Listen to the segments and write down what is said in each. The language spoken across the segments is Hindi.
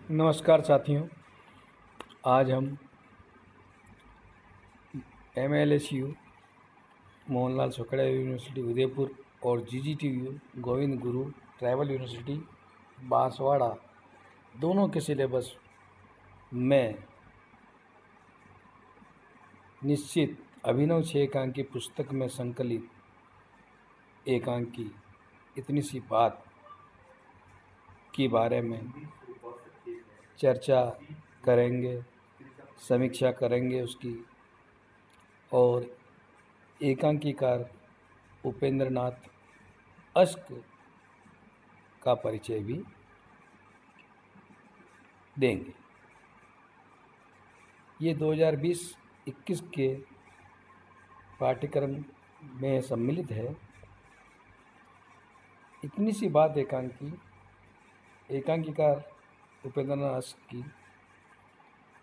नमस्कार साथियों। आज हम MLSU मोहनलाल सुखड़िया यूनिवर्सिटी उदयपुर और GGTU Govind Guru tribal university Banswara दोनों के सिलेबस में निश्चित अभिनव 6 एकांक की पुस्तक में संकलित एकांक की इतनी सी बात के बारे में चर्चा करेंगे, समीक्षा करेंगे उसकी, और एकांकीकार उपेंद्र नाथ अश्क का परिचय भी देंगे। ये 2020-21 के पाठ्यक्रम में सम्मिलित है। इतनी सी बात एकांकीकार उपेंद्र नाथ अश्क की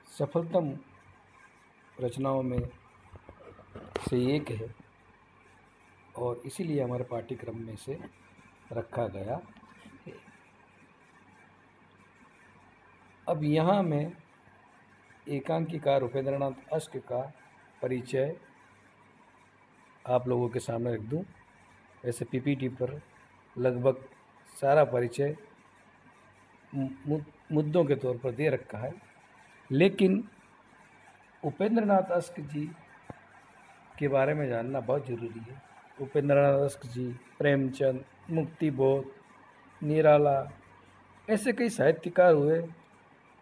सफलतम रचनाओं में से एक है और इसीलिए हमारे पाठ्यक्रम में से रखा गया है। अब यहाँ मैं एकांकीकार उपेंद्र नाथ अश्क का परिचय आप लोगों के सामने रख दूँ। वैसे PPT पर लगभग सारा परिचय मुद्दों के तौर पर दे रखा है, लेकिन उपेंद्र नाथ अश्क जी के बारे में जानना बहुत ज़रूरी है। उपेंद्र नाथ अश्क जी, प्रेमचंद, मुक्तिबोध, निराला ऐसे कई साहित्यकार हुए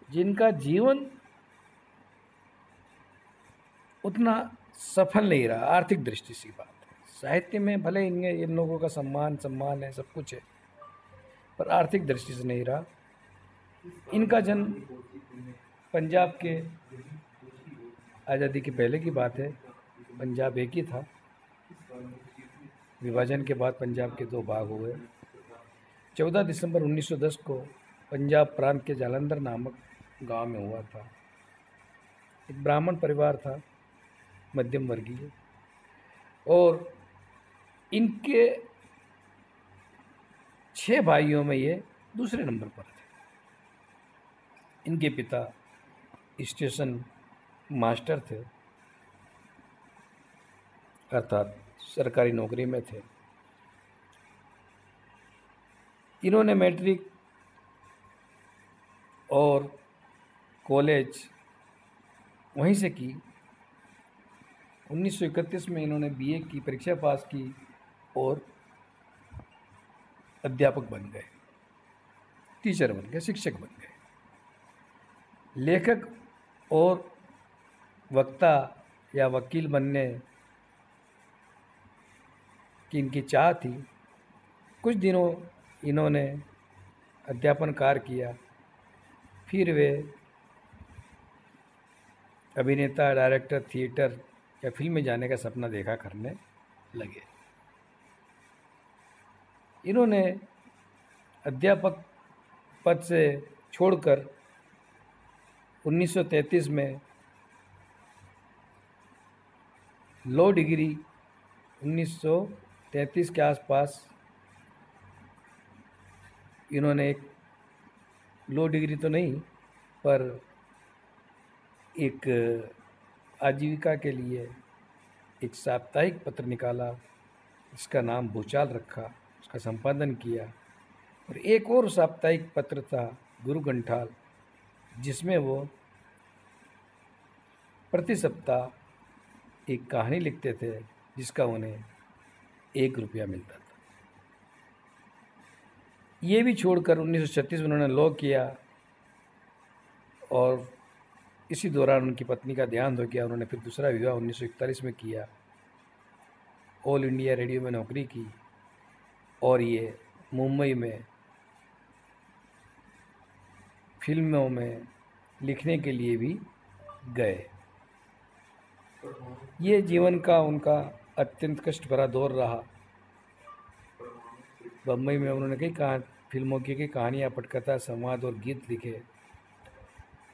जिनका जीवन उतना सफल नहीं रहा आर्थिक दृष्टि से। बात है साहित्य में भले इन लोगों का सम्मान है, सब कुछ है, पर आर्थिक दृष्टि से नहीं रहा। इनका जन्म पंजाब के आज़ादी के पहले की बात है। पंजाब एक ही था, विभाजन के बाद पंजाब के 2 भाग हुए। 14 दिसंबर 1910 को पंजाब प्रांत के जालंधर नामक गांव में हुआ था। एक ब्राह्मण परिवार था, मध्यम वर्गीय, और इनके 6 भाइयों में ये दूसरे नंबर पर थे। इनके पिता स्टेशन मास्टर थे, अर्थात सरकारी नौकरी में थे। इन्होंने मैट्रिक और कॉलेज वहीं से की। 1931 में इन्होंने BA की परीक्षा पास की और अध्यापक बन गए, टीचर बन गए, शिक्षक बन गए। लेखक और वक्ता या वकील बनने की इनकी चाह थी। कुछ दिनों इन्होंने अध्यापन कार्य किया, फिर वे अभिनेता, डायरेक्टर, थिएटर या फिल्म में जाने का सपना देखा करने लगे। इन्होंने अध्यापक पद से छोड़कर 1933 में लॉ डिग्री 1933 के आसपास इन्होंने एक लॉ डिग्री तो नहीं पर एक आजीविका के लिए एक साप्ताहिक पत्र निकाला, इसका नाम भूचाल रखा, उसका संपादन किया। और एक और साप्ताहिक पत्र था गुरु घंटाल, जिसमें वो प्रति सप्ताह एक कहानी लिखते थे जिसका उन्हें 1 रुपया मिलता था। ये भी छोड़कर 1936 में उन्होंने लॉ किया और इसी दौरान उनकी पत्नी का देहांत हो गया। उन्होंने फिर दूसरा विवाह 1941 में किया। ऑल इंडिया रेडियो में नौकरी की और ये मुंबई में फिल्मों में लिखने के लिए भी गए। ये जीवन का उनका अत्यंत कष्ट भरा दौर रहा। बम्बई में उन्होंने कई फिल्मों की कहानियाँ, पटकथा, संवाद और गीत लिखे।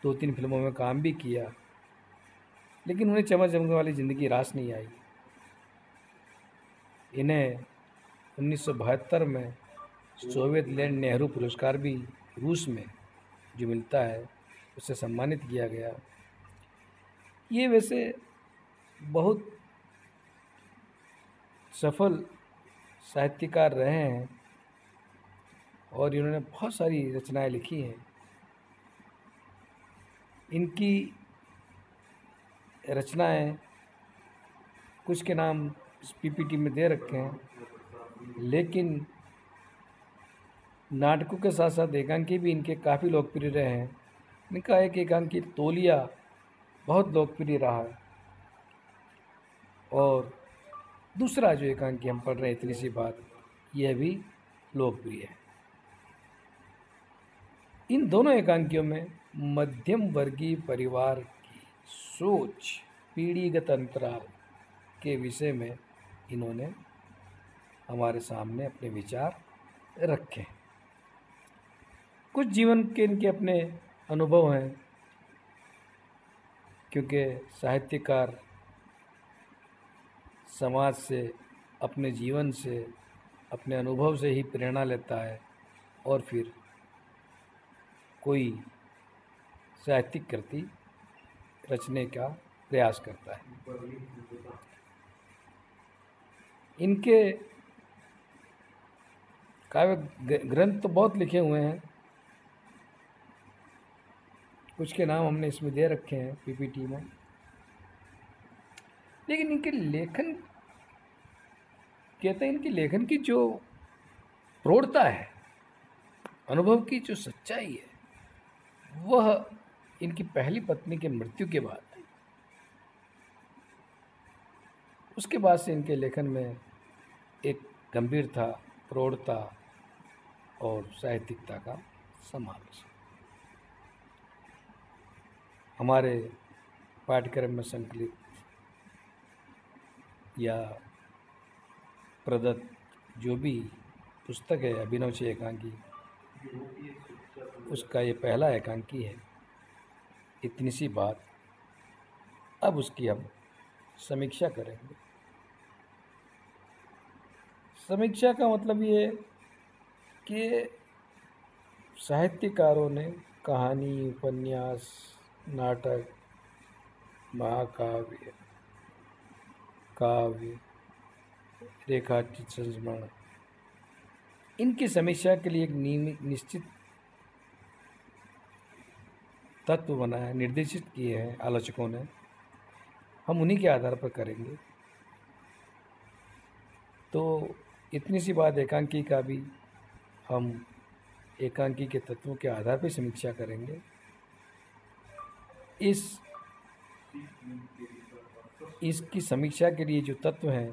2-3 फिल्मों में काम भी किया, लेकिन उन्हें चमक वाली ज़िंदगी रास नहीं आई। इन्हें 1972 में सोवियत लैंड नेहरू पुरस्कार भी रूस में जो मिलता है उससे सम्मानित किया गया। ये वैसे बहुत सफल साहित्यकार रहे हैं और इन्होंने बहुत सारी रचनाएं लिखी हैं। इनकी रचनाएं कुछ के नाम इस पीपीटी में दे रखे हैं, लेकिन नाटकों के साथ साथ एकांकी भी इनके काफ़ी लोकप्रिय रहे हैं। इनका एक एकांकी तोलिया बहुत लोकप्रिय रहा है, और दूसरा जो एकांकी हम पढ़ रहे हैं इतनी सी बात, यह भी लोकप्रिय है। इन दोनों एकांकियों में मध्यम वर्गीय परिवार की सोच, पीढ़ीगत अंतराल के विषय में इन्होंने हमारे सामने अपने विचार रखे। कुछ जीवन के इनके अपने अनुभव हैं, क्योंकि साहित्यकार समाज से, अपने जीवन से, अपने अनुभव से ही प्रेरणा लेता है और फिर कोई साहित्यिक कृति रचने का प्रयास करता है। इनके काव्य ग्रंथ तो बहुत लिखे हुए हैं, कुछ के नाम हमने इसमें दे रखे हैं पीपीटी में, लेकिन इनके लेखन, कहते हैं इनके लेखन की जो प्रौढ़ता है, अनुभव की जो सच्चाई है, वह इनकी पहली पत्नी के मृत्यु के बाद, उसके बाद से इनके लेखन में एक गंभीरता, प्रौढ़ता और साहित्यिकता का समावेश है। हमारे पाठ्यक्रम में संकलित या प्रदत्त जो भी पुस्तक है अभिनव से एकांकी, उसका ये पहला एकांकी है। इतनी सी बात। अब उसकी हम समीक्षा करेंगे। समीक्षा का मतलब ये कि साहित्यकारों ने कहानी, उपन्यास, नाटक, महाकाव्य, काव्य, रेखाचित्र, संस्मरण, इनकी समीक्षा के लिए एक नियमित निश्चित तत्व बनाया, निर्देशित किए हैं आलोचकों ने। हम उन्हीं के आधार पर करेंगे। तो इतनी सी बात, एकांकी का भी हम एकांकी के तत्वों के आधार पर समीक्षा करेंगे। इसकी समीक्षा के लिए जो तत्व हैं,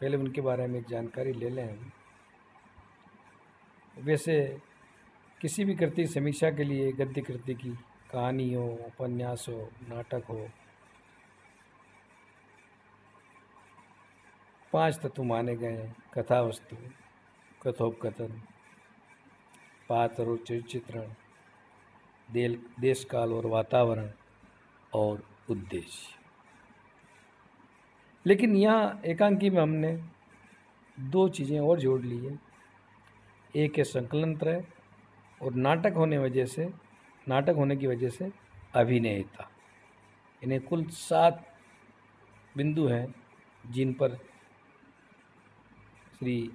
पहले उनके बारे में एक जानकारी ले लें हम। वैसे किसी भी कृति की समीक्षा के लिए, गद्य कृति की, कहानी हो, उपन्यास हो, नाटक हो, 5 तत्व माने गए हैं: कथा वस्तु, कथोपकथन, पात्र और चरित्र चित्रण, देश काल और वातावरण, और उद्देश्य। लेकिन यहाँ एकांकी में हमने 2 चीज़ें और जोड़ ली है। एक है संकलन त्रय, और नाटक होने की वजह से अभिनेता। इन्हें कुल 7 बिंदु हैं जिन पर श्री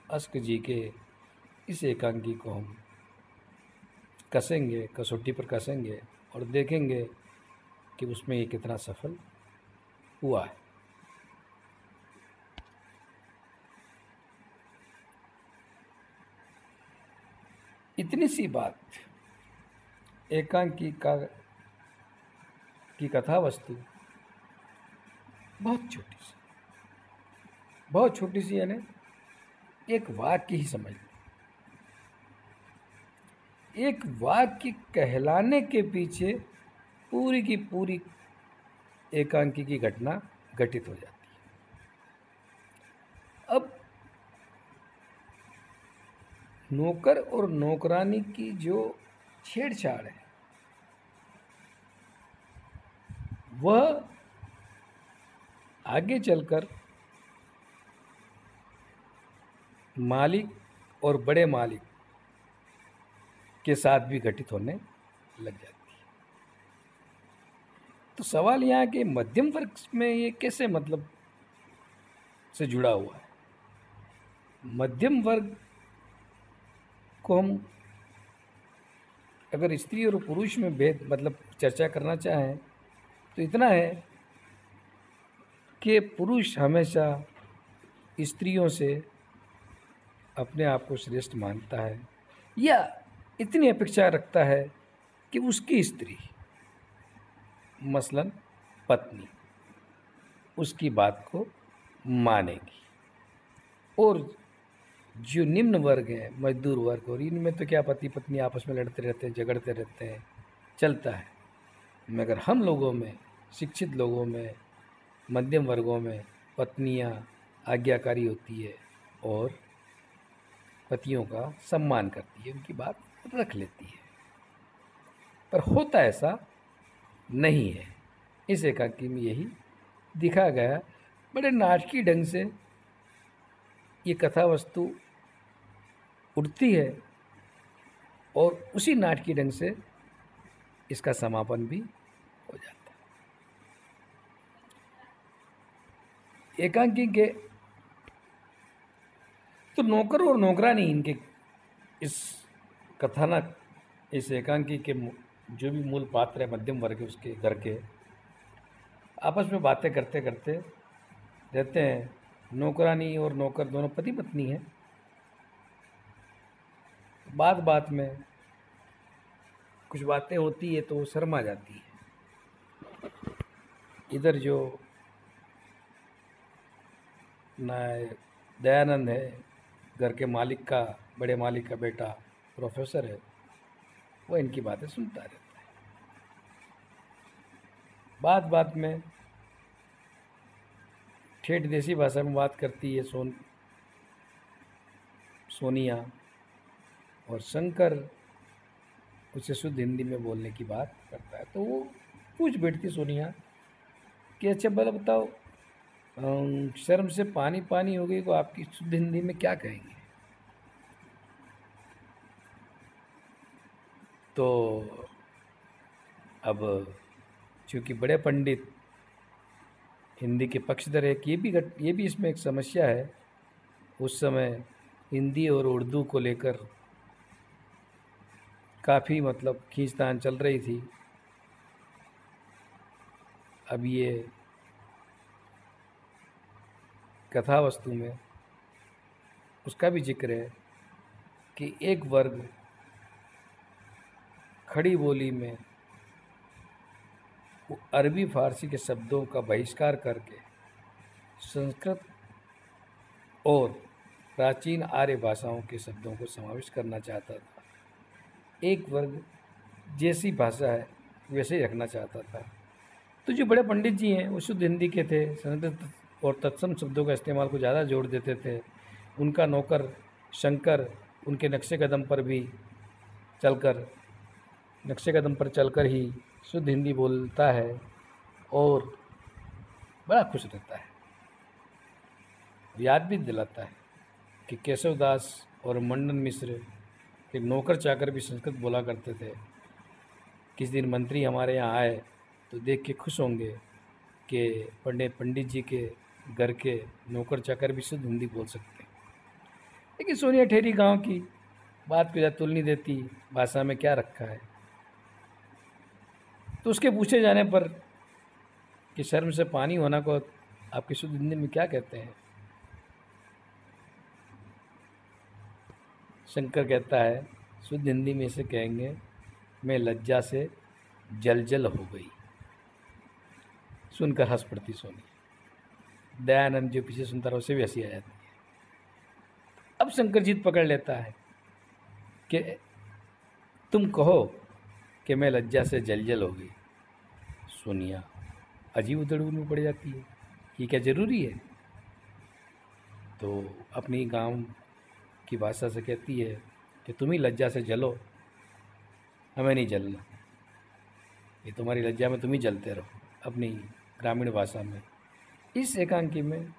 अस्क जी के इस एकांकी को हम कसेंगे, कसौटी पर कसेंगे और देखेंगे कि उसमें ये कितना सफल हुआ है। इतनी सी बात, एकांकी की कथा वस्तु बहुत छोटी सी, यानी एक वाक्य ही समझ लो। एक वाक्य कहलाने के पीछे पूरी की पूरी एकांकी की घटना घटित हो जाती है। अब नौकर और नौकरानी की जो छेड़छाड़ है, वह आगे चलकर मालिक और बड़े मालिक के साथ भी घटित होने लग जाती है। तो सवाल यहाँ के मध्यम वर्ग में ये कैसे मतलब से जुड़ा हुआ है। मध्यम वर्ग को हम अगर स्त्री और पुरुष में भेद मतलब चर्चा करना चाहें तो इतना है कि पुरुष हमेशा स्त्रियों से अपने आप को श्रेष्ठ मानता है या इतनी अपेक्षा रखता है कि उसकी स्त्री मसलन पत्नी उसकी बात को मानेगी। और जो निम्न वर्ग है, मजदूर वर्ग, और इनमें तो क्या पति पत्नी आपस में लड़ते रहते हैं, झगड़ते रहते हैं, चलता है। मगर हम लोगों में, शिक्षित लोगों में, मध्यम वर्गों में पत्नियां आज्ञाकारी होती है और पतियों का सम्मान करती है, उनकी बात रख लेती है। पर होता ऐसा नहीं है। इस एकांकी में यही दिखा गया। बड़े नाटकीय ढंग से ये कथा वस्तु उठती है और उसी नाटकीय ढंग से इसका समापन भी हो जाता है। एकांकी के तो नौकर और नौकरानी, इनके इस कथानक, इस एकांकी के जो भी मूल पात्र है मध्यम वर्ग के, उसके घर के आपस में बातें करते करते रहते हैं। नौकरानी और नौकर दोनों पति पत्नी हैं। बात बात में कुछ बातें होती है तो वो शर्मा जाती है। इधर जो दयानंद है, घर के मालिक का, बड़े मालिक का बेटा प्रोफेसर है, वो इनकी बातें सुनता रहता है। बात बात में ठेठ देसी भाषा में बात करती है सोनिया, और शंकर उसे शुद्ध हिंदी में बोलने की बात करता है। तो वो पूछ बैठती सोनिया कि अच्छा भला बताओ, शर्म से पानी पानी हो गई को आपकी शुद्ध हिंदी में क्या कहेंगे। तो अब चूँकि बड़े पंडित हिंदी के पक्षधर है कि ये भी इसमें एक समस्या है। उस समय हिंदी और उर्दू को लेकर काफ़ी मतलब खींचतान चल रही थी। अब ये कथा वस्तु में उसका भी जिक्र है कि एक वर्ग खड़ी बोली में अरबी फारसी के शब्दों का बहिष्कार करके संस्कृत और प्राचीन आर्य भाषाओं के शब्दों को समावेश करना चाहता था। एक वर्ग जैसी भाषा है वैसे ही रखना चाहता था। तो जो बड़े पंडित जी हैं वो शुद्ध हिंदी के थे, संस्कृत और तत्सम शब्दों का इस्तेमाल को ज़्यादा जोड़ देते थे। उनका नौकर शंकर उनके नक्शे कदम पर चलकर ही शुद्ध हिंदी बोलता है और बड़ा खुश रहता है। याद भी दिलाता है कि केशवदास और मंडन मिश्र के नौकर चाकर भी संस्कृत बोला करते थे। किस दिन मंत्री हमारे यहाँ आए तो देख के खुश होंगे कि पंडित जी के घर के नौकर चाकर भी शुद्ध हिंदी बोल सकते हैं। लेकिन सोनिया ठेरी गांव की बात को ज़्यादा तुल नहीं देती, भाषा में क्या रखा है। तो उसके पूछे जाने पर कि शर्म से पानी होना को आपकी शुद्ध हिंदी में क्या कहते हैं, शंकर कहता है शुद्ध हिंदी में इसे कहेंगे मैं लज्जा से जलजल हो गई। सुनकर हंस पड़ती सोनी। दयानंद जो पीछे सुनता रहा उसे भी हंसी आ जाती है। अब शंकर जीत पकड़ लेता है कि तुम कहो कि मैं लज्जा से जलजल हो गई। सोनिया अजीब उधड़बुन में पड़ जाती है, ये क्या ज़रूरी है। तो अपनी गांव की भाषा से कहती है कि तुम ही लज्जा से जलो, हमें नहीं जलना, ये तुम्हारी लज्जा में तुम ही जलते रहो, अपनी ग्रामीण भाषा में। इस एकांकी में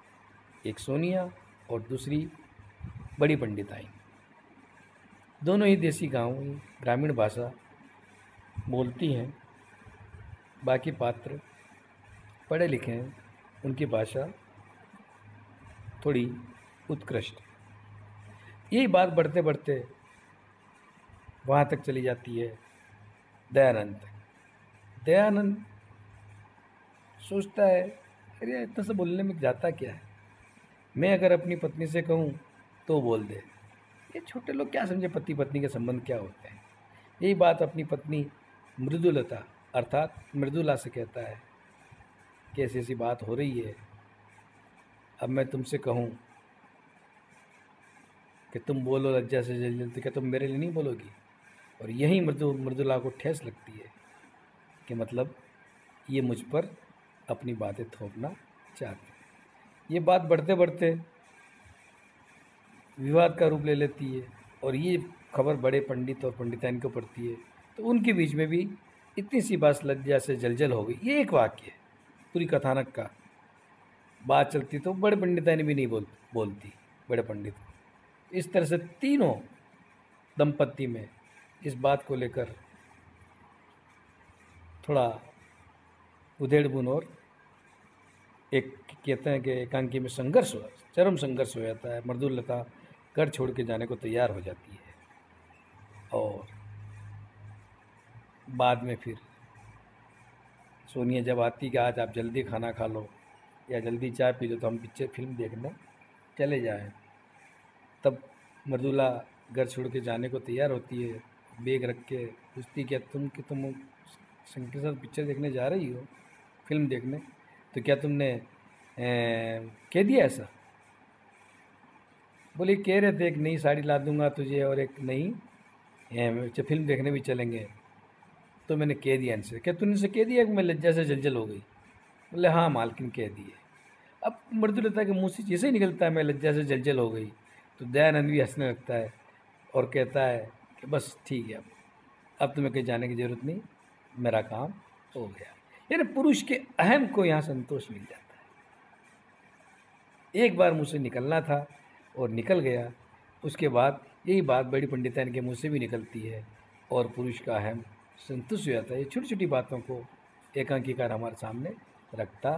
एक सोनिया और दूसरी बड़ी पंडित आई। दोनों ही देसी गाँव ग्रामीण भाषा बोलती हैं। बाकी पात्र पढ़े लिखे हैं, उनकी भाषा थोड़ी उत्कृष्ट है। यही बात बढ़ते बढ़ते वहाँ तक चली जाती है दयानंद तक। दयानंद सोचता है, अरे इतना सा बोलने में जाता क्या है, मैं अगर अपनी पत्नी से कहूँ तो बोल दे। ये छोटे लोग क्या समझे पति पत्नी के संबंध क्या होते हैं। यही बात अपनी पत्नी मृदुलता अर्थात मृदुला से कहता है कि ऐसी ऐसी बात हो रही है, अब मैं तुमसे कहूँ कि तुम बोलो लज्जा से जल जल, तो क्या तुम मेरे लिए नहीं बोलोगी। और यही मृदुला को ठेस लगती है कि मतलब ये मुझ पर अपनी बातें थोपना चाहते हैं। ये बात बढ़ते बढ़ते विवाद का रूप ले लेती है और ये खबर बड़े पंडित और पंडिताइन को पड़ती है, तो उनके बीच में भी इतनी सी बात लज्जा से जलजल हो गई। ये एक वाक्य है पूरी कथानक का। बात चलती तो बड़े पंडिताइन भी नहीं बोलती बड़े पंडित को। इस तरह से तीनों दंपत्ति में इस बात को लेकर थोड़ा उधेड़-बुन और एक कहते हैं कि एकांकी में संघर्ष हुआ, चरम संघर्ष हो जाता है। मृदुलता घर छोड़ के जाने को तैयार हो जाती है और बाद में फिर सोनिया जब आती कि आज आप जल्दी खाना खा लो या जल्दी चाय पी लो तो हम पिक्चर फिल्म देखने चले जाएं, तब मृदुला घर छोड़ के जाने को तैयार होती है। बैग रख के पूछती क्या तुम संग के साथ पिक्चर देखने जा रही हो, फिल्म देखने, तो क्या तुमने कह दिया ऐसा। बोली कह रहे थे एक नई साड़ी ला दूंगा तुझे और एक नई फिल्म देखने भी चलेंगे, तो मैंने कह दिया इनसे। क्या तूने इनसे कह दिया कि मैं लज्जा से जलजल हो गई। बोले हाँ मालकिन कह दिए। अब मृदुलता के मुँह से जैसे ही निकलता है मैं लज्जा से जलजल हो गई, तो दयानंद भी हंसने लगता है और कहता है कि बस ठीक है, अब तुम्हें कहीं जाने की ज़रूरत नहीं, मेरा काम हो गया। यानी पुरुष के अहम को यहाँ संतोष मिल जाता है। एक बार मुँह से निकलना था और निकल गया, उसके बाद यही बात बड़ी पंडिताइन के मुँह से भी निकलती है और पुरुष का अहम संतुष्ट हो जाता है। ये छोटी छोटी बातों को एकांकीकार हमारे सामने रखता